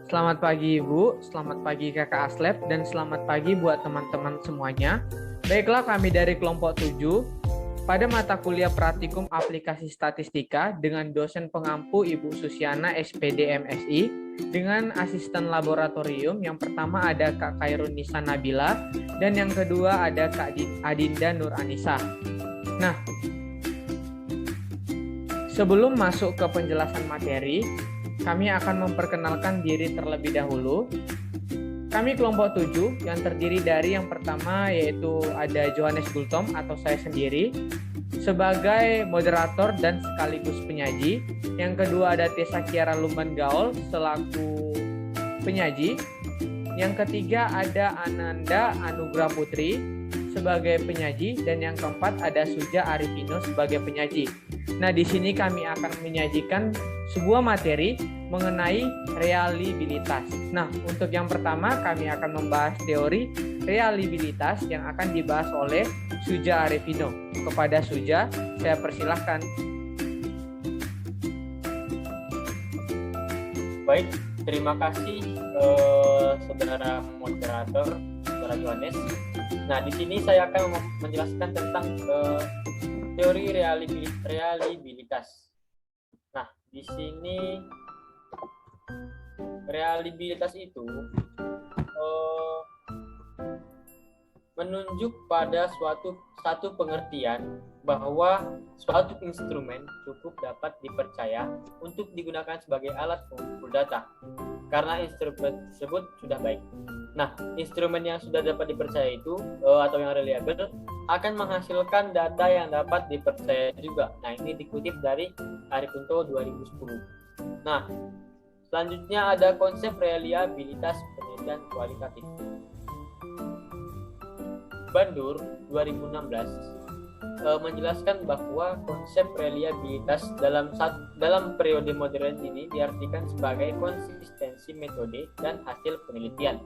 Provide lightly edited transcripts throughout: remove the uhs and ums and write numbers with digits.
Selamat pagi Ibu, selamat pagi Kakak Aslep, dan selamat pagi buat teman-teman semuanya. Baiklah, kami dari kelompok 7 pada mata kuliah praktikum aplikasi statistika dengan dosen pengampu Ibu Susiana SPD MSI dengan asisten laboratorium. Yang pertama ada Kak Khairun Nisa Nabila dan yang kedua ada Kak Adinda Nur Anissa. Nah, sebelum masuk ke penjelasan materi, kami akan memperkenalkan diri terlebih dahulu. Kami kelompok 7 yang terdiri dari yang pertama yaitu ada Johannes Gultom atau saya sendiri sebagai moderator dan sekaligus penyaji. Yang kedua ada Tessa Kiara Lumban Gaul selaku penyaji. Yang ketiga ada Ananda Anugrah Putri sebagai penyaji dan yang keempat ada Suja Arifino sebagai penyaji. Nah, di sini kami akan menyajikan sebuah materi mengenai reliabilitas. Nah, untuk yang pertama kami akan membahas teori reliabilitas yang akan dibahas oleh Suja Arifino. Kepada Suja, saya persilahkan. Baik, terima kasih saudara moderator, saudara Johannes. Nah, di sini saya akan menjelaskan tentang teori reliabilitas. Nah, di sini reliabilitas itu menunjuk pada satu pengertian bahwa suatu instrumen cukup dapat dipercaya untuk digunakan sebagai alat pengumpul data karena instrumen tersebut sudah baik. Nah, instrumen yang sudah dapat dipercaya itu atau yang reliable akan menghasilkan data yang dapat dipercaya juga. Nah, ini dikutip dari Aripunto 2010. Nah, selanjutnya ada konsep reliabilitas penelitian kualitatif. Bandur 2016 menjelaskan bahwa konsep reliabilitas dalam periode modern ini diartikan sebagai konsistensi metode dan hasil penelitian.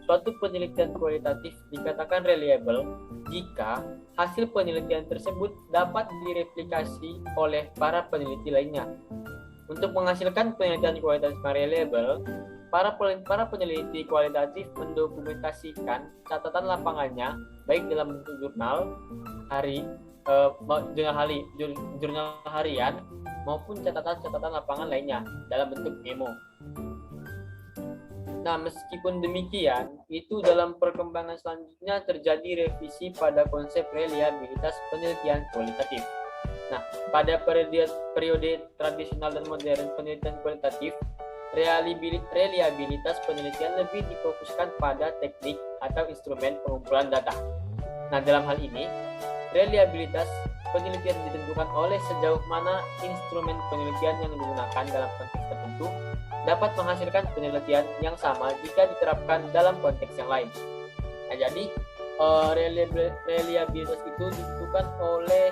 Suatu penelitian kualitatif dikatakan reliable jika hasil penelitian tersebut dapat direplikasi oleh para peneliti lainnya. Untuk menghasilkan penelitian kualitatif reliable, para peneliti kualitatif mendokumentasikan catatan lapangannya baik dalam bentuk jurnal harian maupun catatan lapangan lainnya dalam bentuk memo. Nah, meskipun demikian, itu dalam perkembangan selanjutnya terjadi revisi pada konsep reliabilitas penelitian kualitatif. Nah, pada periode tradisional dan modern penelitian kualitatif, reliabilitas penelitian lebih difokuskan pada teknik atau instrumen pengumpulan data. Nah, dalam hal ini, reliabilitas penelitian ditentukan oleh sejauh mana instrumen penelitian yang digunakan dalam konteks tertentu dapat menghasilkan penelitian yang sama jika diterapkan dalam konteks yang lain. Nah, jadi reliabilitas itu ditentukan oleh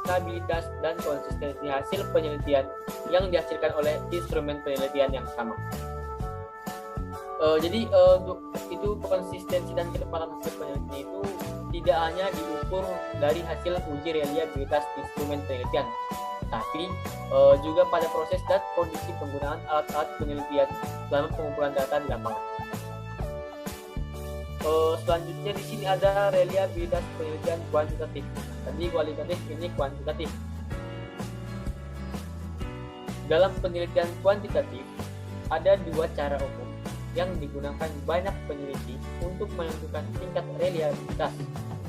stabilitas dan konsistensi hasil penelitian yang dihasilkan oleh instrumen penelitian yang sama. Jadi itu konsistensi dan ketepatan hasil penelitian itu tidak hanya diukur dari hasil uji reliabilitas instrumen penelitian, tapi juga pada proses dan kondisi penggunaan alat-alat penelitian dalam pengumpulan data di lapangan. Selanjutnya di sini ada reliabilitas penelitian kuantitatif. Tadi kualitatif, ini kuantitatif. Dalam penelitian kuantitatif ada dua cara umum yang digunakan banyak peneliti untuk menentukan tingkat reliabilitas.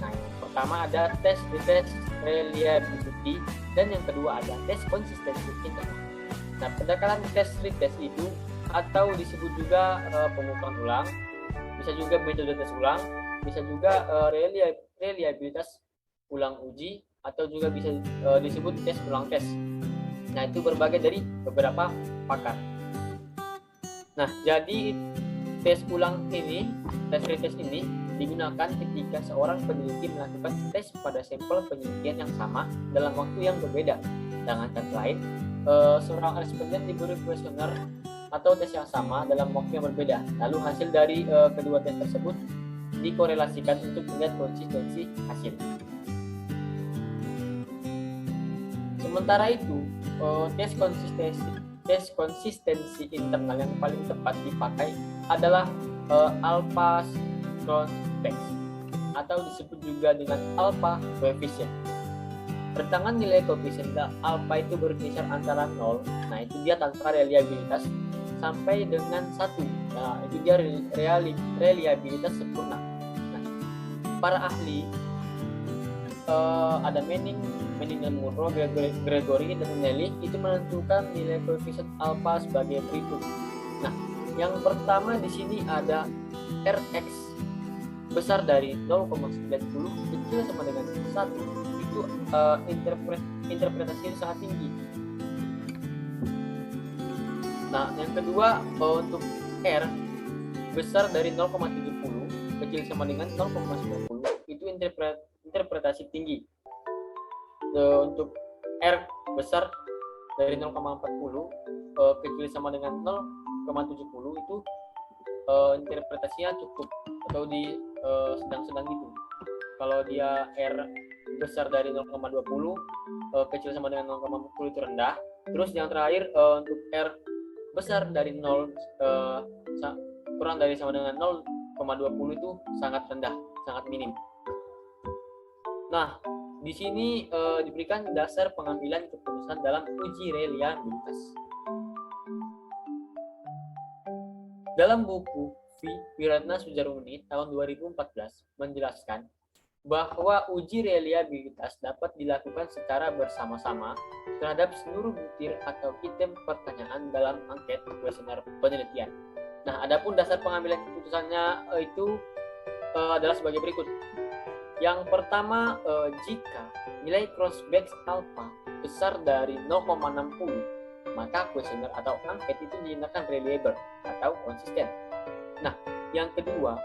Nah, yang pertama ada tes retest reliability dan yang kedua ada tes konsistensi interval. Nah, pendekatan tes retest itu atau disebut juga pengumpulan ulang, bisa juga metode tes ulang, bisa juga reliabilitas ulang uji, atau juga bisa disebut tes ulang tes. Nah, itu berbagai dari beberapa pakar. Nah, jadi tes ulang ini, tes retest ini digunakan ketika seorang peneliti melakukan tes pada sampel penelitian yang sama dalam waktu yang berbeda. Dengan kata lain, seorang responden diberi kuesioner atau tes yang sama dalam waktu yang berbeda. Lalu hasil dari kedua tes tersebut dikorelasikan untuk melihat konsistensi hasil. Sementara itu, tes konsistensi tes konsistensi internal yang paling tepat dipakai adalah Alpha-Scott-Beck atau disebut juga dengan alpha coefficient. Rentangan nilai koefisien alpha itu berkisar antara 0, nah itu dia tanpa reliabilitas, sampai dengan 1, nah itu dia reliabilitas sempurna. Nah, para ahli ada Manning dan Monroe, Gregory dan Nelly itu menentukan nilai koefisien alpha sebagai berikut. Nah, yang pertama di sini ada Rx besar dari 0,90 kecil sama dengan 1, itu interpretasi sangat tinggi. Nah, yang kedua untuk R besar dari 0,70 kecil sama dengan 0,90 itu interpretasi tinggi. Untuk R besar dari 0,40 kecil sama dengan 0,70 itu interpretasinya cukup atau di sedang-sedang gitu. Kalau dia R besar dari 0,20 kecil sama dengan 0,40 itu rendah. Terus yang terakhir untuk R besar dari 0 kurang dari sama dengan 0,20 itu sangat rendah, sangat minim. Nah, di sini diberikan dasar pengambilan keputusan dalam uji reliabilitas. Dalam buku Wiratna Sujarmuni tahun 2014 menjelaskan bahwa uji reliabilitas dapat dilakukan secara bersama-sama terhadap seluruh butir atau item pertanyaan dalam angket kuesioner penelitian. Nah, adapun dasar pengambilan keputusannya itu adalah sebagai berikut. Yang pertama, jika nilai crossback alpha besar dari 0,60, maka kuesioner atau angket itu dinyatakan reliable atau konsisten. Nah, yang kedua,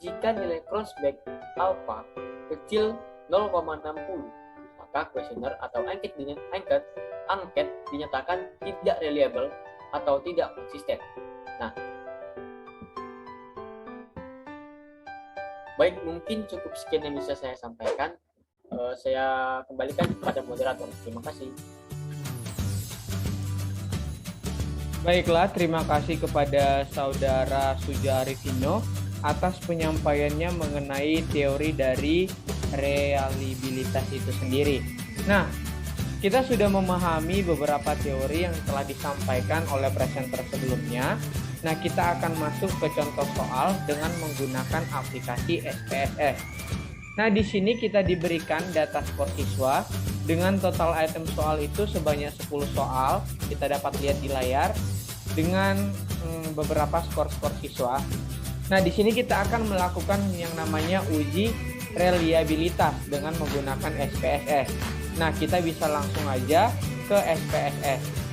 jika nilai crossback alpha kecil 0,60, maka kuesioner atau angket dinyatakan tidak reliable atau tidak konsisten. Nah, baik, mungkin cukup sekian yang bisa saya sampaikan. Saya kembalikan kepada moderator. Terima kasih. Baiklah, terima kasih kepada Saudara Sujarifino atas penyampaiannya mengenai teori dari reliabilitas itu sendiri. Nah, kita sudah memahami beberapa teori yang telah disampaikan oleh presenter sebelumnya. Nah, kita akan masuk ke contoh soal dengan menggunakan aplikasi SPSS. Nah, di sini kita diberikan data skor siswa dengan total item soal itu sebanyak 10 soal. Kita dapat lihat di layar dengan beberapa skor-skor siswa. Nah, di sini kita akan melakukan yang namanya uji reliabilitas dengan menggunakan SPSS. Nah, kita bisa langsung aja ke SPSS.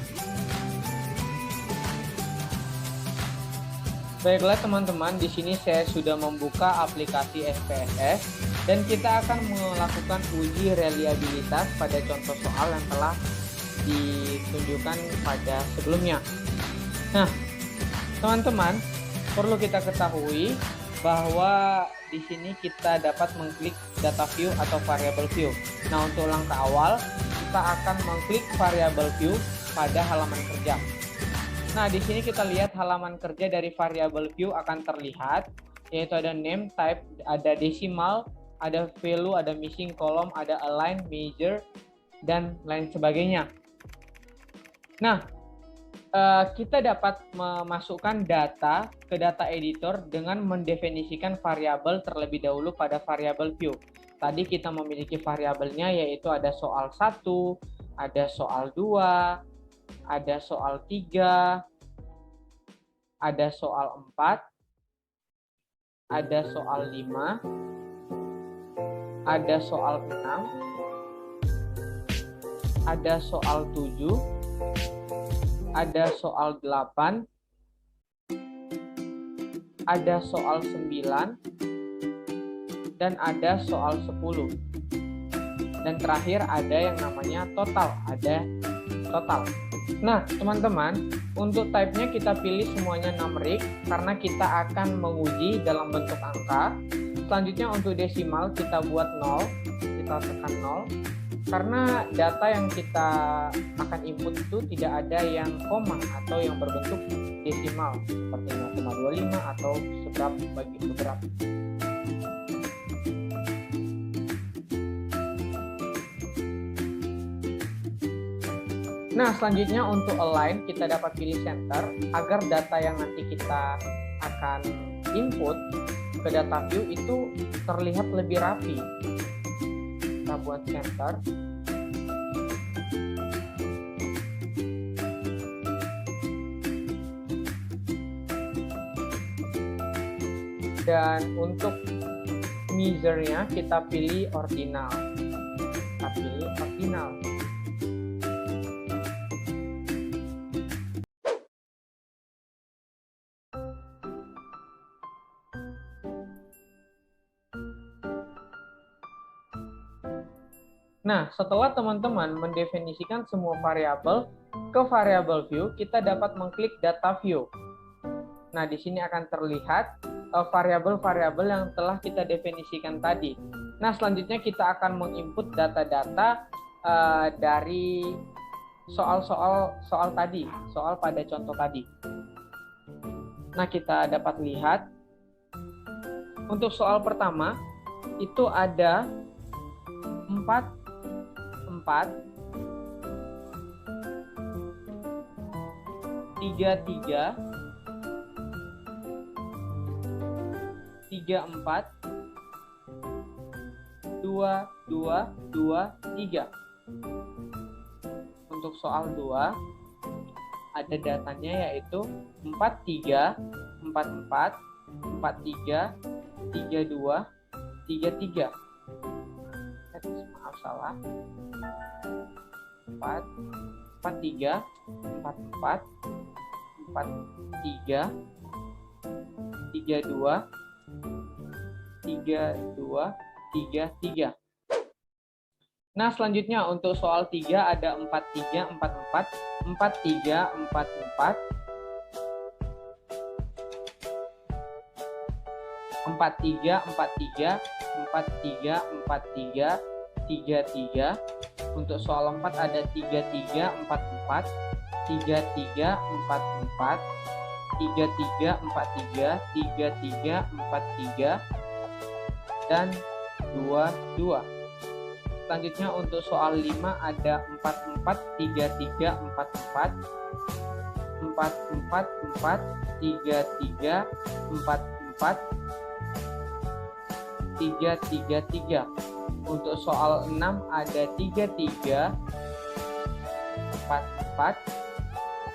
Baiklah teman-teman, di sini saya sudah membuka aplikasi SPSS dan kita akan melakukan uji reliabilitas pada contoh soal yang telah ditunjukkan pada sebelumnya. Nah, teman-teman, perlu kita ketahui bahwa di sini kita dapat mengklik data view atau variable view. Nah, untuk langkah awal kita akan mengklik variable view pada halaman kerja. Nah, di sini kita lihat halaman kerja dari variable view akan terlihat, yaitu ada name, type, ada decimal, ada value, ada missing column, ada align, measure, dan lain sebagainya. Nah, kita dapat memasukkan data ke data editor dengan mendefinisikan variabel terlebih dahulu pada variable view. Tadi kita memiliki variabelnya, yaitu ada soal 1, ada soal 2, ada soal 3, ada soal 4, ada soal 5, ada soal 6, ada soal 7, ada soal 8, ada soal 9, dan ada soal 10. Dan terakhir ada yang namanya total, ada total. Nah, teman-teman, untuk type-nya kita pilih semuanya numerik karena kita akan menguji dalam bentuk angka. Selanjutnya untuk desimal kita buat 0, kita tekan 0. Karena data yang kita akan input itu tidak ada yang koma atau yang berbentuk desimal seperti 0,25 atau seberapa bagi beberapa. Nah, selanjutnya untuk align kita dapat pilih center agar data yang nanti kita akan input ke data view itu terlihat lebih rapi. Kita buat center. Dan untuk measure-nya kita pilih ordinal. Kita pilih ordinal. Nah, setelah teman-teman mendefinisikan semua variabel ke variabel view, kita dapat mengklik data view. Nah, di sini akan terlihat variabel-variabel yang telah kita definisikan tadi. Nah, selanjutnya kita akan menginput data-data dari soal tadi, soal pada contoh tadi. Nah, kita dapat lihat untuk soal pertama itu ada 4, 3, 3, 3, 4, 2, 2, 2, 3. Untuk soal 2 ada datanya yaitu 4, 3, 4, 4, 4, 3, 3, 2, 3, 3. Maaf salah. 4, 4, 3, 4, 4, 4, 3, 3, 2, 3, 2, 3, 3. Nah, selanjutnya untuk soal 3 ada 4, 3, 4, 4, 4, 3, 4, 4, 4, 3, 4, 3, 4, 3, 4, 3, 3, 3. Untuk soal 4 ada 3, 3, 4, 4, 3, 3, 4, 4, 3, 3, 4, 3, 3, 3, 4, 3, dan 2, 2. Selanjutnya untuk soal 5 ada 4, 4, 3, 3, 4, 4, 4, 4, 4, 3, 3, 4, 4, 3, 3, 3. Untuk soal 6 ada 3, 3, 4, 4,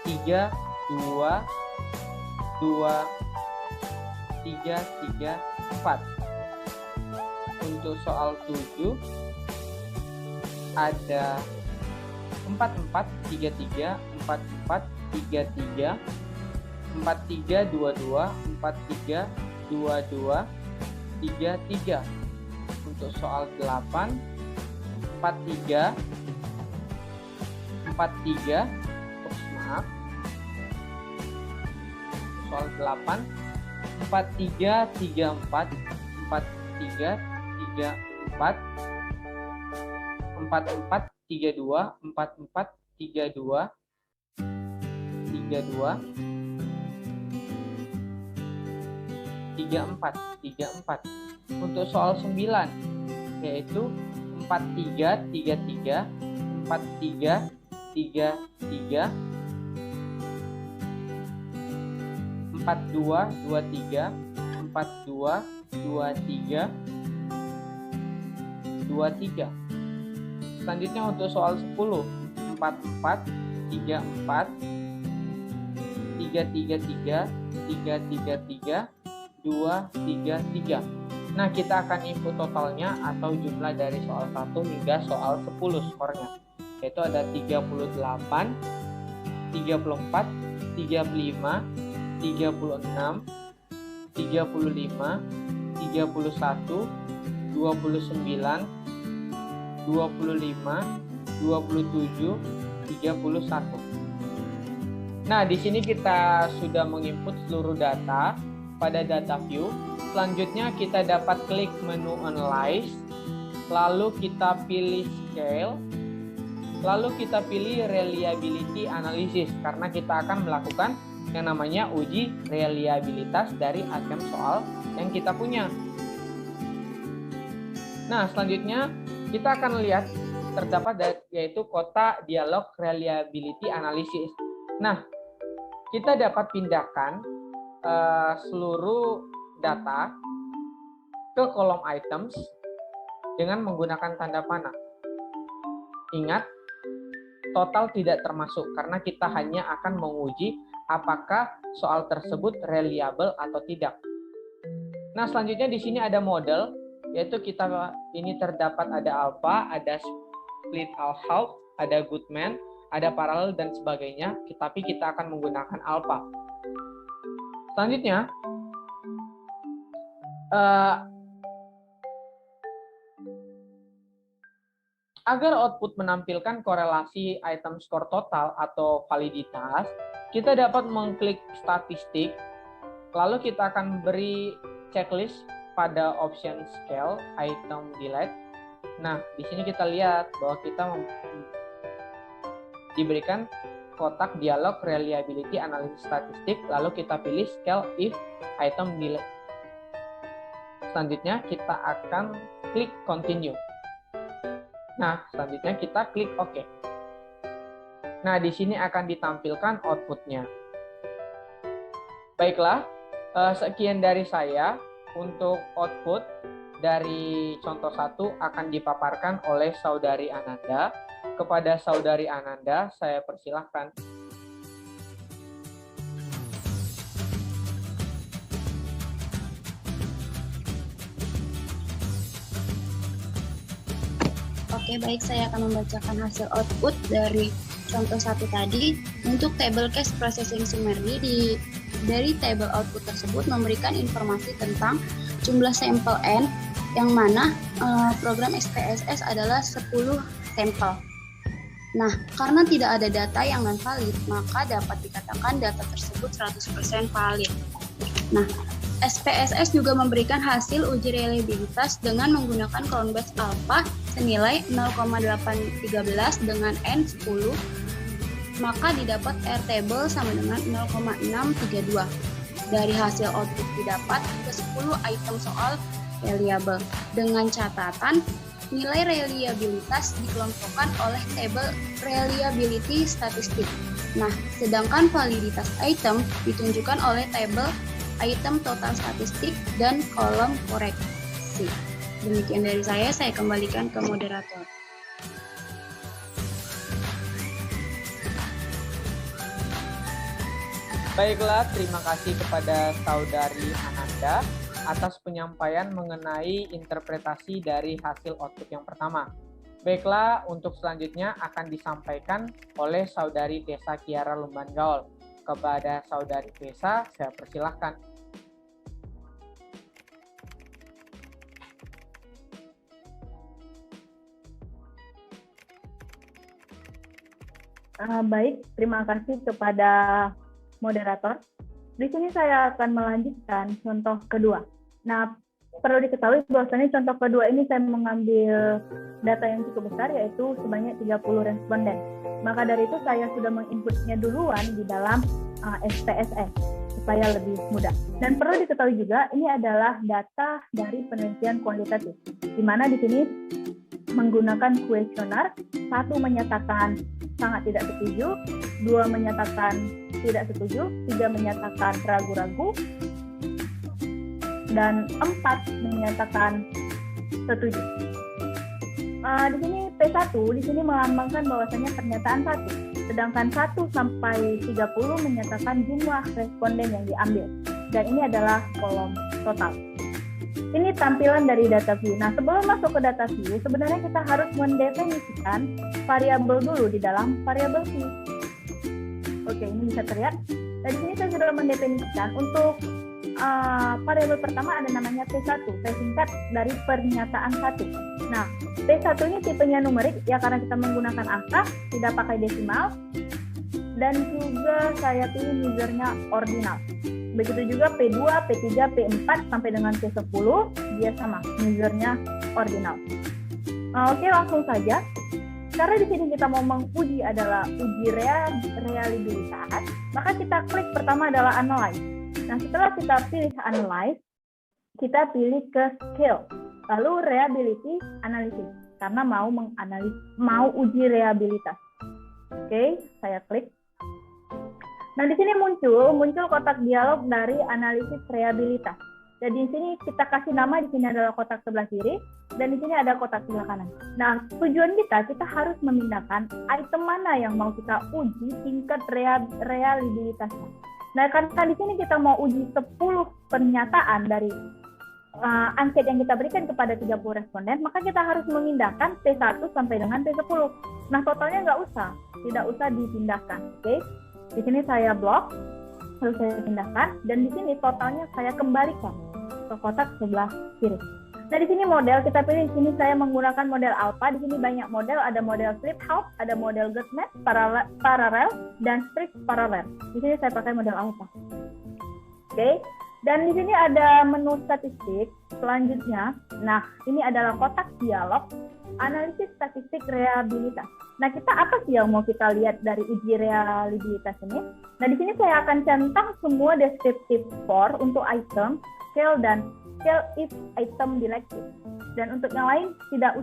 3, 2, 2, 3, 3, 4. Untuk soal 7 ada 4, 4, 3, 3, 4, 4, 3, 3, 4, 3, 2, 2, 4, 3, 2, 2, 3, 3. Untuk soal 8 4, 3, 4, 3, maaf. Soal 8 4, 3, 3, 4, 4, 3, 3, 4, 4, 4, 3, 2, 4, 4, 3, 2, 3, 2, 3, 4, 3, 4. Untuk soal 9 yaitu 4, 3, 3, 3, 4, 3, 3, 3, 4, 2, 2, 3, 4, 2, 2, 3, 2, 3. Selanjutnya untuk soal 10 4, 4, 3, 4, 3, 3, 3, 3, 3, 3, 2, 3, 3. Nah, kita akan input totalnya atau jumlah dari soal 1 hingga soal 10 skornya. Yaitu ada 38, 34, 35, 36, 35, 31, 29, 25, 27, 31. Nah, di sini kita sudah menginput seluruh data pada data view. Selanjutnya kita dapat klik menu analyze lalu kita pilih scale, lalu kita pilih reliability analysis karena kita akan melakukan yang namanya uji reliabilitas dari item soal yang kita punya. Nah, selanjutnya kita akan lihat terdapat yaitu kotak dialog reliability analysis. Nah, kita dapat pindahkan seluruh data ke kolom items dengan menggunakan tanda panah. Ingat, total tidak termasuk karena kita hanya akan menguji apakah soal tersebut reliable atau tidak. Nah, selanjutnya di sini ada model, yaitu ini terdapat ada alpha, ada split half, ada Goodman, ada parallel dan sebagainya, tapi kita akan menggunakan alpha. Selanjutnya, agar output menampilkan korelasi item skor total atau validitas, kita dapat mengklik statistik, lalu kita akan beri checklist pada option scale, item delete. Nah, di sini kita lihat bahwa kita diberikan kotak dialog reliability analysis statistik, lalu kita pilih scale if item delete. Selanjutnya kita akan klik continue. Nah, selanjutnya kita klik OK. Nah, di sini akan ditampilkan outputnya. Baiklah, sekian dari saya. Untuk output dari contoh 1 akan dipaparkan oleh Saudari Ananda. Kepada Saudari Ananda, saya persilahkan. Oke, baik, saya akan membacakan hasil output dari contoh 1 tadi. Untuk table case processing summary dari table output tersebut memberikan informasi tentang jumlah sampel N, yang mana program SPSS adalah 10 sampel. Nah, karena tidak ada data yang non-valid, maka dapat dikatakan data tersebut 100% valid. Nah, SPSS juga memberikan hasil uji reliabilitas dengan menggunakan count base alpha senilai 0,813 dengan N10, maka didapat R table sama dengan 0,632. Dari hasil output didapat ke 10 item soal reliable. Dengan catatan, nilai reliabilitas dikelompokkan oleh table reliability statistik. Nah, sedangkan validitas item ditunjukkan oleh table item total statistik dan kolom koreksi. Demikian dari saya kembalikan ke moderator. Baiklah, terima kasih kepada Saudari Ananda atas penyampaian mengenai interpretasi dari hasil output yang pertama. Baiklah, untuk selanjutnya akan disampaikan oleh Saudari Tessa Kiara Lumban Gaul. Kepada Saudari Tessa, saya persilahkan. Baik, terima kasih kepada moderator. Di sini saya akan melanjutkan contoh kedua. Nah, perlu diketahui bahwasanya contoh kedua ini saya mengambil data yang cukup besar, yaitu sebanyak 30 responden. Maka dari itu saya sudah menginputnya duluan di dalam SPSS supaya lebih mudah. Dan perlu diketahui juga ini adalah data dari penelitian kualitatif, di mana di sini menggunakan kuesioner, 1 menyatakan sangat tidak setuju, 2 menyatakan tidak setuju, 3 menyatakan ragu-ragu, dan 4 menyatakan setuju. Di sini P1 di sini melambangkan bahwasanya pernyataan 1, sedangkan 1 sampai 30 menyatakan jumlah responden yang diambil. Dan ini adalah kolom total. Ini tampilan dari data view. Nah, sebelum masuk ke data view, sebenarnya kita harus mendefinisikan variabel dulu di dalam variabel view. Oke, ini bisa terlihat. Dari sini saya sudah mendefinisikan untuk variabel pertama ada namanya P1, P singkat dari pernyataan 1. Nah, P1 ini tipenya numerik, ya karena kita menggunakan angka, tidak pakai desimal. Dan juga saya pilih usernya ordinal. Begitu juga P2, P3, P4 sampai dengan P10, dia sama, usernya ordinal. Oke, langsung saja. Karena di sini kita mau menguji adalah uji reliabilitas, maka kita klik pertama adalah analyze. Nah, setelah kita pilih analyze, kita pilih ke skill, lalu reliability analysis, karena mau uji reliabilitas. Oke, saya klik. Nah, di sini muncul kotak dialog dari analisis reliabilitas. Jadi di sini kita kasih nama, di sini adalah kotak sebelah kiri, dan di sini ada kotak sebelah kanan. Nah, tujuan kita harus memindahkan item mana yang mau kita uji tingkat reliabilitasnya. Nah, karena di sini kita mau uji 10 pernyataan dari angket yang kita berikan kepada 30 responden, maka kita harus memindahkan T1 sampai dengan T10. Nah, totalnya tidak usah dipindahkan. Oke, di sini saya blok, lalu saya pindahkan, dan di sini totalnya saya kembalikan ke kotak sebelah kiri. Nah, di sini model kita pilih. Di sini saya menggunakan model alpha. Di sini banyak model, ada model flip house, ada model GetMatch, parallel, dan strict parallel. Di sini saya pakai model alpha. Oke. Dan di sini ada menu statistik selanjutnya. Nah, ini adalah kotak dialog analisis statistik reliabilitas. Nah, kita apa sih yang mau kita lihat dari uji reliabilitas ini? Nah, di sini saya akan centang semua descriptive for untuk item, scale, dan scale if item selected. Dan untuk yang lain tidak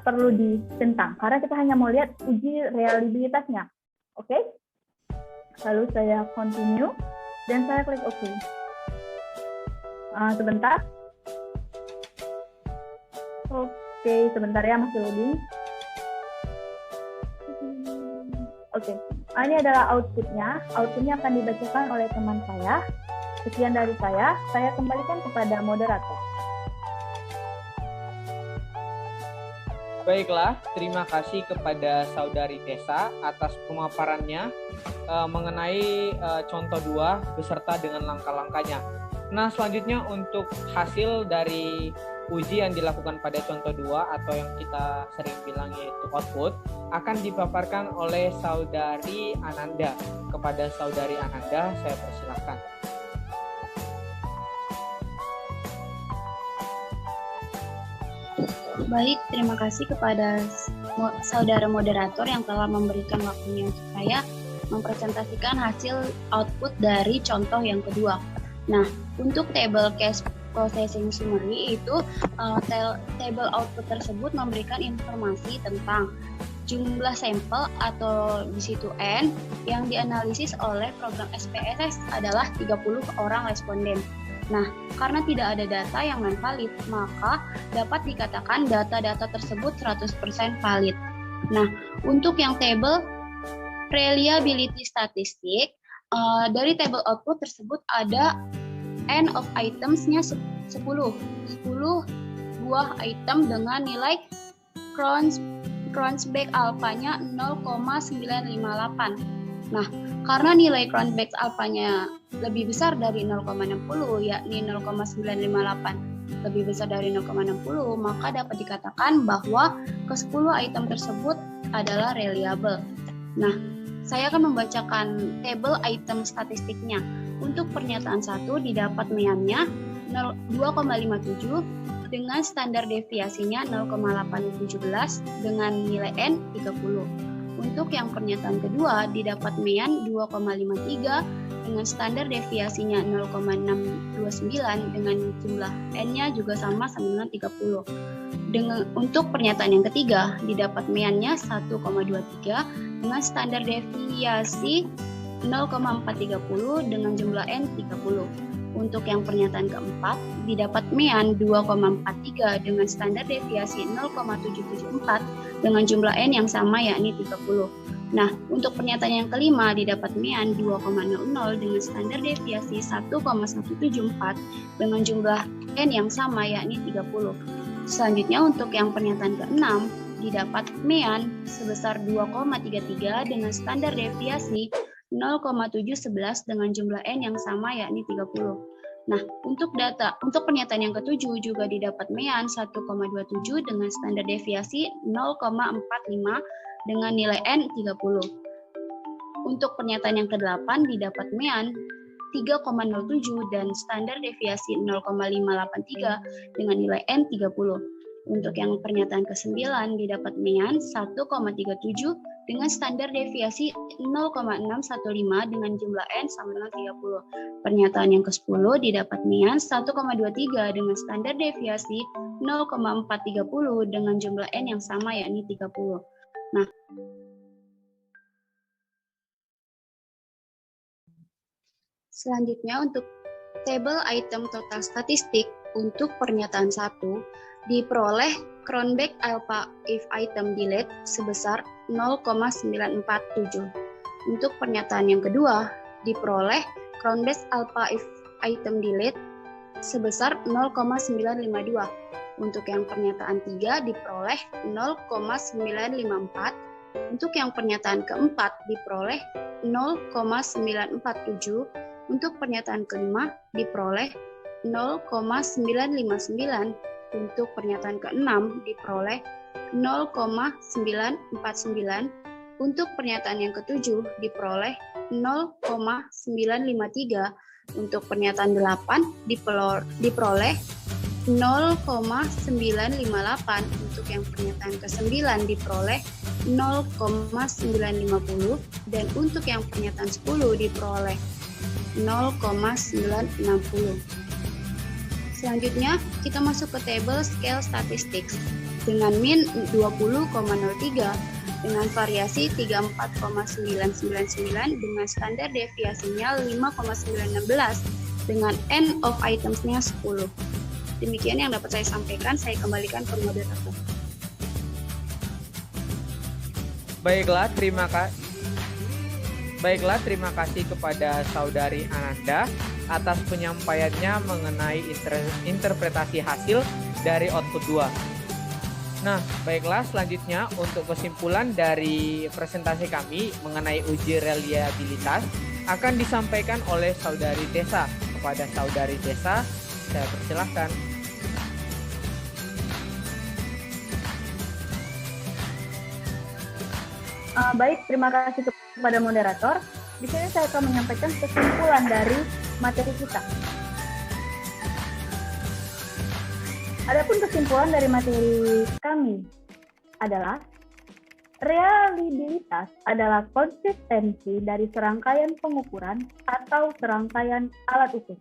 perlu dicentang karena kita hanya mau lihat uji reliabilitasnya. Oke? Lalu saya continue dan saya klik OK. Sebentar. Oke, sebentar ya, masih loading. Oke, ini adalah outputnya. Outputnya akan dibacakan oleh teman saya. Sekian dari saya kembalikan kepada moderator. Baiklah, terima kasih kepada Saudari Tessa atas pemaparannya mengenai contoh 2 beserta dengan langkah-langkahnya. Nah, selanjutnya untuk hasil dari uji yang dilakukan pada contoh 2 atau yang kita sering bilang yaitu output akan dipaparkan oleh Saudari Ananda. Kepada Saudari Ananda, saya persilakan. Baik, terima kasih kepada saudara moderator yang telah memberikan waktunya untuk saya mempresentasikan hasil output dari contoh yang kedua. Nah, untuk table case processing summary itu table output tersebut memberikan informasi tentang jumlah sampel atau di situ N yang dianalisis oleh program SPSS adalah 30 orang responden. Nah, karena tidak ada data yang non-valid, maka dapat dikatakan data-data tersebut 100% valid. Nah, untuk yang table reliability statistik, dari table output tersebut ada N of items-nya 10 buah item dengan nilai Cronchback alpha-nya 0,958. Nah, karena nilai Cronchback alpha-nya lebih besar dari 0,60, yakni 0,958 lebih besar dari 0,60, maka dapat dikatakan bahwa ke-10 item tersebut adalah reliable. Nah, saya akan membacakan table item statistiknya. Untuk pernyataan 1 didapat mean-nya 2,57 dengan standar deviasinya 0,817 dengan nilai N 30. Untuk yang pernyataan kedua didapat mean 2,53 dengan standar deviasinya 0,629 dengan jumlah N-nya juga sama dengan 30. Untuk pernyataan yang ketiga didapat mean-nya 1,23 dengan standar deviasi 0,430 dengan jumlah N 30. Untuk yang pernyataan keempat didapat mean 2,43 dengan standar deviasi 0,774 dengan jumlah N yang sama yakni 30. Nah, untuk pernyataan yang kelima didapat mean 2,00 dengan standar deviasi 1,174 dengan jumlah N yang sama yakni 30. Selanjutnya untuk yang pernyataan keenam didapat mean sebesar 2,33 dengan standar deviasi 0,711 dengan jumlah N yang sama yakni 30. Nah, untuk pernyataan yang ketujuh juga didapat mean 1,27 dengan standar deviasi 0,45 dengan nilai N 30. Untuk pernyataan yang ke-8 didapat mean 3,07 dan standar deviasi 0,583 dengan nilai N 30. Untuk yang pernyataan ke-9 didapat NEAN 1,37 dengan standar deviasi 0,615 dengan jumlah N sama dengan 30. Pernyataan yang ke-10 didapat NEAN 1,23 dengan standar deviasi 0,430 dengan jumlah N yang sama yakni 30. Nah, selanjutnya untuk tabel item total statistik untuk pernyataan 1 diperoleh Cronbach alpha if item delete sebesar 0,947. Untuk pernyataan yang kedua diperoleh Cronbach alpha if item delete sebesar 0,952. Untuk yang pernyataan 3 diperoleh 0,954. Untuk yang pernyataan keempat diperoleh 0,947. Untuk pernyataan kelima diperoleh 0,959. Untuk pernyataan ke-6 diperoleh 0,949. Untuk pernyataan yang ke-7 diperoleh 0,953. Untuk pernyataan 8 diperoleh 0,958. Untuk yang pernyataan ke-9 diperoleh 0,950. Dan untuk yang pernyataan 10 diperoleh 0,960. Selanjutnya, kita masuk ke tabel scale statistics dengan min 20,03 dengan variasi 34,999 dengan standar deviasinya 5,916 dengan N of items-nya 10. Demikian yang dapat saya sampaikan, saya kembalikan ke moderator. Baiklah, terima kasih kepada Saudari Ananda atas penyampaiannya mengenai interpretasi hasil dari output 2. Nah, baiklah, selanjutnya untuk kesimpulan dari presentasi kami mengenai uji reliabilitas akan disampaikan oleh Saudari Tessa. Kepada Saudari Tessa, saya persilahkan. Baik, terima kasih kepada moderator. Di sini saya akan menyampaikan kesimpulan dari materi kita. Adapun kesimpulan dari materi kami adalah reliabilitas adalah konsistensi dari serangkaian pengukuran atau serangkaian alat ukur.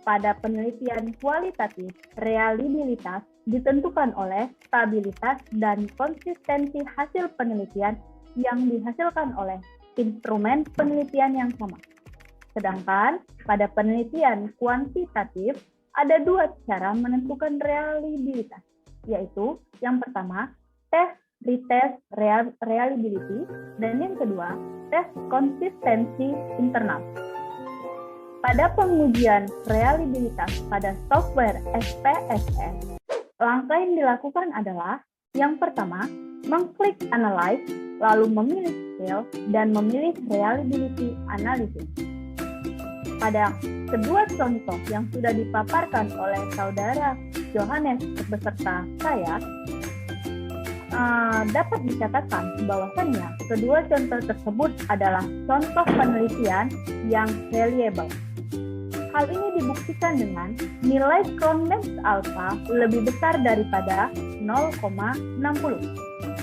Pada penelitian kualitatif, reliabilitas ditentukan oleh stabilitas dan konsistensi hasil penelitian yang dihasilkan oleh instrumen penelitian yang sama. Sedangkan pada penelitian kuantitatif ada dua cara menentukan reliabilitas, yaitu yang pertama tes retest reliability dan yang kedua tes konsistensi internal. Pada pengujian reliabilitas pada software SPSS, langkah yang dilakukan adalah yang pertama mengklik analyze, lalu memilih scale dan memilih reliability analysis. Pada kedua contoh yang sudah dipaparkan oleh Saudara Johannes beserta saya, dapat dicatatkan bahwasannya kedua contoh tersebut adalah contoh penelitian yang reliable. Hal ini dibuktikan dengan nilai Cronbach alpha lebih besar daripada 0,60,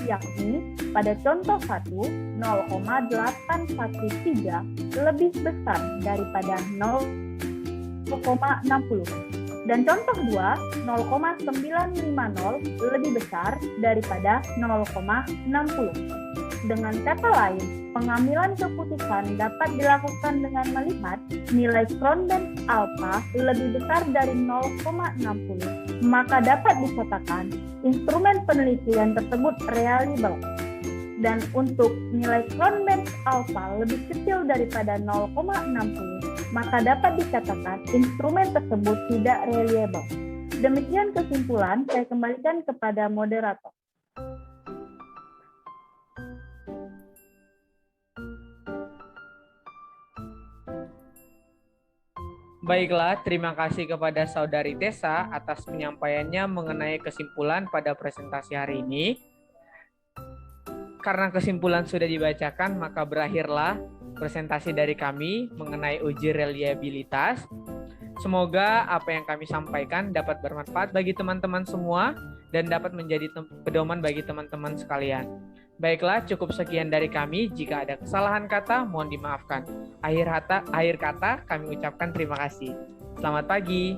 yakni pada contoh 1 0,813 lebih besar daripada 0,60 dan contoh 2 0,950 lebih besar daripada 0,60. Dengan kata lain, pengambilan keputusan dapat dilakukan dengan melihat nilai Cronbach alpha lebih besar dari 0,60, maka dapat dikatakan instrumen penelitian tersebut reliable. Dan untuk nilai Cronbach alpha lebih kecil daripada 0,60, maka dapat dikatakan instrumen tersebut tidak reliable. Demikian kesimpulan, saya kembalikan kepada moderator. Baiklah, terima kasih kepada Saudari Tessa atas penyampaiannya mengenai kesimpulan pada presentasi hari ini. Karena kesimpulan sudah dibacakan, maka berakhirlah presentasi dari kami mengenai uji reliabilitas. Semoga apa yang kami sampaikan dapat bermanfaat bagi teman-teman semua dan dapat menjadi pedoman bagi teman-teman sekalian. Baiklah, cukup sekian dari kami. Jika ada kesalahan kata, mohon dimaafkan. Akhir kata kami ucapkan terima kasih. Selamat pagi.